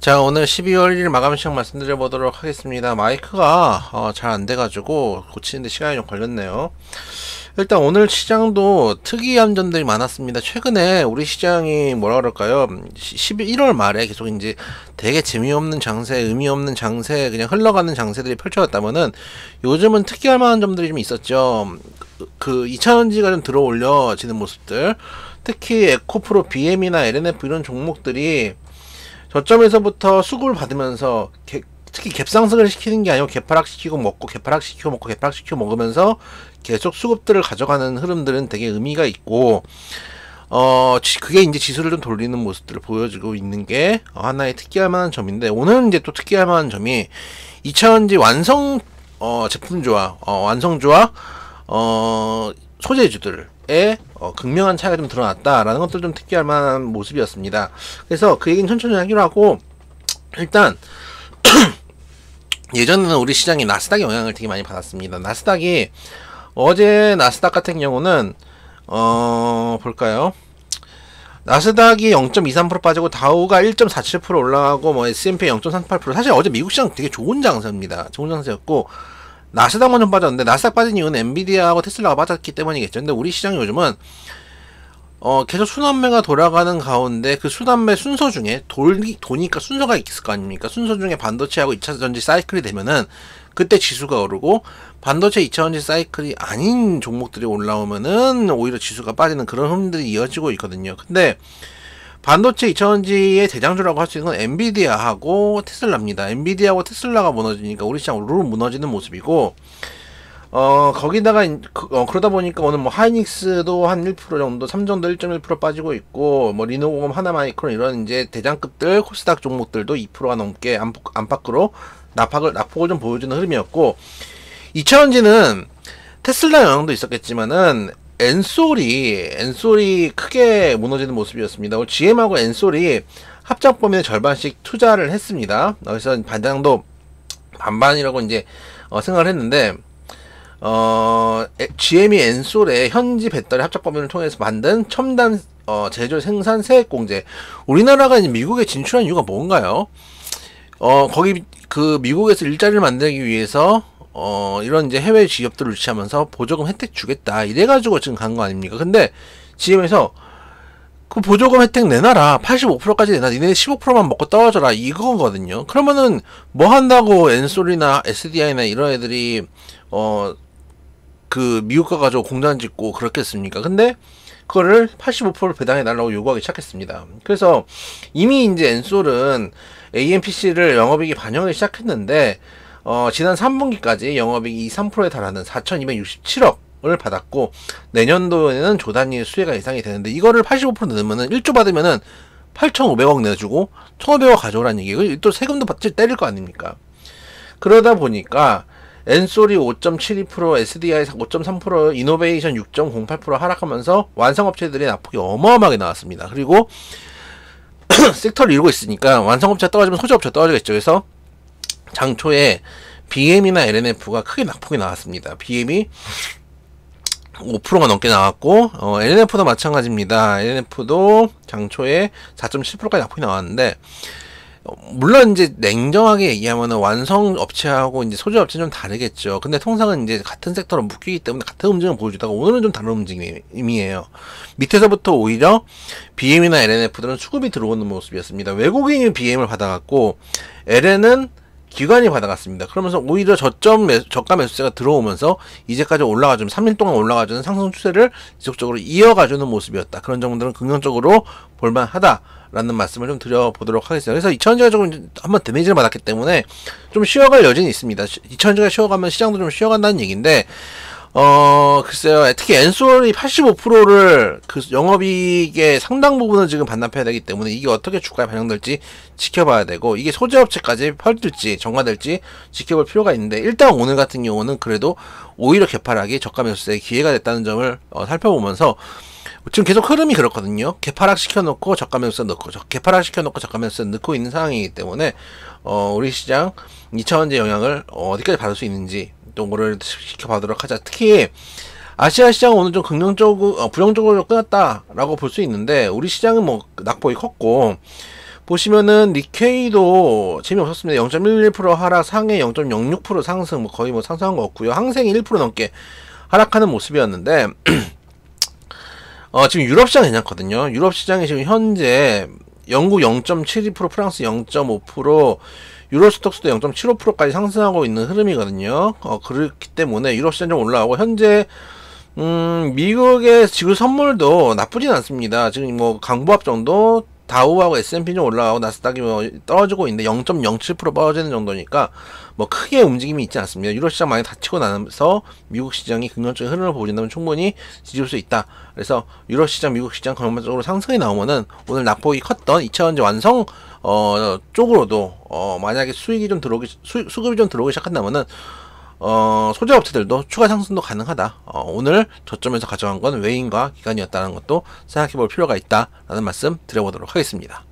자, 오늘 12월 1일 마감 시장 말씀드려보도록 하겠습니다. 마이크가 잘 안돼가지고 고치는데 시간이 좀 걸렸네요. 일단 오늘 시장도 특이한 점들이 많았습니다. 최근에 우리 시장이 뭐라 그럴까요? 11월 말에 계속 이제 되게 재미없는 장세, 의미 없는 장세, 그냥 흘러가는 장세들이 펼쳐졌다면은 요즘은 특이할 만한 점들이 좀 있었죠. 그 2차전지가 좀 들어 올려지는 모습들, 특히 에코프로, BM이나 LNF 이런 종목들이 저점에서부터 수급을 받으면서 특히 갭상승을 시키는 게 아니고 개파락시키고 먹고 개파락시키고 먹고 개파락시키고 먹으면서 계속 수급들을 가져가는 흐름들은 되게 의미가 있고, 그게 이제 지수를 좀 돌리는 모습들을 보여주고 있는 게 하나의 특이할 만한 점인데, 오늘은 이제 또 특이할 만한 점이 2차전지 완성 제품주와 완성주와 소재주들의 극명한 차이가 좀 드러났다라는 것들 좀 특이할 만한 모습이었습니다. 그래서 그 얘기는 천천히 하기로 하고, 일단 예전에는 우리 시장이 나스닥 영향을 되게 많이 받았습니다. 나스닥이 어제 나스닥 같은 경우는 볼까요? 나스닥이 0.23% 빠지고 다우가 1.47% 올라가고 뭐 S&P 0.38%. 사실 어제 미국 시장 되게 좋은 장세입니다. 좋은 장세였고, 나스닥만 좀 빠졌는데, 나스닥 빠진 이유는 엔비디아하고 테슬라가 빠졌기 때문이겠죠. 근데 우리 시장이 요즘은 계속 순환매가 돌아가는 가운데 그 순환매 순서 중에 도니까 순서가 있을 거 아닙니까? 순서 중에 반도체하고 2차전지 사이클이 되면은 그때 지수가 오르고, 반도체 2차전지 사이클이 아닌 종목들이 올라오면은 오히려 지수가 빠지는 그런 흐름들이 이어지고 있거든요. 근데 반도체 2차전지의 대장주라고 할 수 있는 건 엔비디아하고 테슬라입니다. 엔비디아하고 테슬라가 무너지니까 우리 시장 룰은 무너지는 모습이고, 거기다가 그러다 보니까 오늘 뭐 하이닉스도 한 1% 정도, 삼성도 1.1% 빠지고 있고, 뭐 리노공업, 하나마이크론 이런 이제 대장급들 코스닥 종목들도 2%가 넘게 안팎으로 낙폭을 좀 보여주는 흐름이었고, 2차전지는 테슬라 영향도 있었겠지만은 엔솔이 크게 무너지는 모습이었습니다. GM하고 엔솔이 합작 범위의 절반씩 투자를 했습니다. 그래서 반장도 반반이라고 이제 생각을 했는데, GM이 엔솔의 현지 배터리 합작 범위를 통해서 만든 첨단 제조 생산 세액 공제. 우리나라가 이제 미국에 진출한 이유가 뭔가요? 거기 그 미국에서 일자리를 만들기 위해서 이런 이제 해외 기업들을 유치하면서 보조금 혜택 주겠다 이래가지고 지금 간 거 아닙니까? 근데 GM에서 그 보조금 혜택 내놔라, 85%까지 내놔, 니네 15%만 먹고 떨어져라, 이거거든요. 그러면은 뭐 한다고 엔솔이나 SDI나 이런 애들이 그 미국 가가지고 공장 짓고 그렇겠습니까? 근데 그거를 85% 배당해 달라고 요구하기 시작했습니다. 그래서 이미 이제 엔솔은 AMPC를 영업이익이 반영하기 시작했는데, 지난 3분기까지 영업이익이 3%에 달하는 4,267억을 받았고, 내년도에는 조단위 수혜가 예상이 되는데, 이거를 85% 넣으면은 1조 받으면은 8,500억 내주고 1,500억 가져오라는 얘기고, 또 세금도 때릴 거 아닙니까? 그러다 보니까 엔솔이 5.72%, SDI 5.3%, 이노베이션 6.08% 하락하면서 완성업체들의 낙폭이 어마어마하게 나왔습니다. 그리고 섹터를 이루고 있으니까 완성업체가 떨어지면 소재업체가 떨어지겠죠. 그래서 장초에 BM이나 LNF가 크게 낙폭이 나왔습니다. BM이 5%가 넘게 나왔고, LNF도 마찬가지입니다. LNF도 장초에 4.7%까지 낙폭이 나왔는데, 물론 이제 냉정하게 얘기하면은 완성 업체하고 이제 소재 업체 좀 다르겠죠. 근데 통상은 이제 같은 섹터로 묶이기 때문에 같은 움직임을 보여주다가 오늘은 좀 다른 움직임이에요. 밑에서부터 오히려 BM이나 LNF들은 수급이 들어오는 모습이었습니다. 외국인이 BM을 받아갔고 LN은 기관이 받아갔습니다. 그러면서 오히려 저가 매수세가 들어오면서 이제까지 올라가주는 3일 동안 올라가주는 상승 추세를 지속적으로 이어가주는 모습이었다. 그런 점들은 긍정적으로 볼만하다라는 말씀을 좀 드려보도록 하겠습니다. 그래서 2차전지가 조금 한번 데미지를 받았기 때문에 좀 쉬어갈 여지는 있습니다. 2차전지가 쉬어가면 시장도 좀 쉬어간다는 얘기인데, 글쎄요. 특히 엔솔이 85%를 그 영업이익의 상당 부분을 지금 반납해야 되기 때문에 이게 어떻게 주가에 반영될지 지켜봐야 되고, 이게 소재업체까지 펼칠지 정화될지 지켜볼 필요가 있는데, 일단 오늘 같은 경우는 그래도 오히려 개파락이 저가 매수세의 기회가 됐다는 점을 살펴보면서, 지금 계속 흐름이 그렇거든요. 개파락 시켜놓고 저가 매수세 넣고, 개파락 시켜놓고 저가 매수세 넣고 있는 상황이기 때문에 우리 시장 2차전지 영향을 어디까지 받을 수 있는지 동거를 지켜보도록 하자. 특히 아시아 시장은 오늘 좀 긍정적으로 부정적으로 끝났다라고 볼 수 있는데, 우리 시장은 뭐 낙폭이 컸고 보시면은 니케이도 재미없었습니다. 0.11% 하락, 상해 0.06% 상승, 뭐 거의 뭐 상승한 거 없고요. 항생이 1% 넘게 하락하는 모습이었는데 지금 유럽 시장 괜찮거든요. 유럽 시장이 지금 현재 영국 0.72%, 프랑스 0.5%, 유로스톡스도 0.75%까지 상승하고 있는 흐름이거든요. 그렇기 때문에 유럽 시장 좀 올라가고, 현재 미국의 지구 선물도 나쁘진 않습니다. 지금 뭐 강보합 정도, 다우하고 S&P 좀 올라가고 나스닥이 뭐 떨어지고 있는데 0.07% 떨어지는 정도니까 뭐 크게 움직임이 있지 않습니다. 유로 시장 많이 다치고 나서 미국 시장이 긍정적인 흐름을 보여준다면 충분히 지질 수 있다. 그래서 유로 시장, 미국 시장 전반적으로 상승이 나오면은 오늘 낙폭이 컸던 2차전지 완성 쪽으로도 만약에 수익이 좀 들어오기, 수급이 좀 들어오기 시작한다면은 소재 업체들도 추가 상승도 가능하다. 오늘 저점에서 가져간 건 외인과 기관이었다는 것도 생각해 볼 필요가 있다라는 말씀 드려보도록 하겠습니다.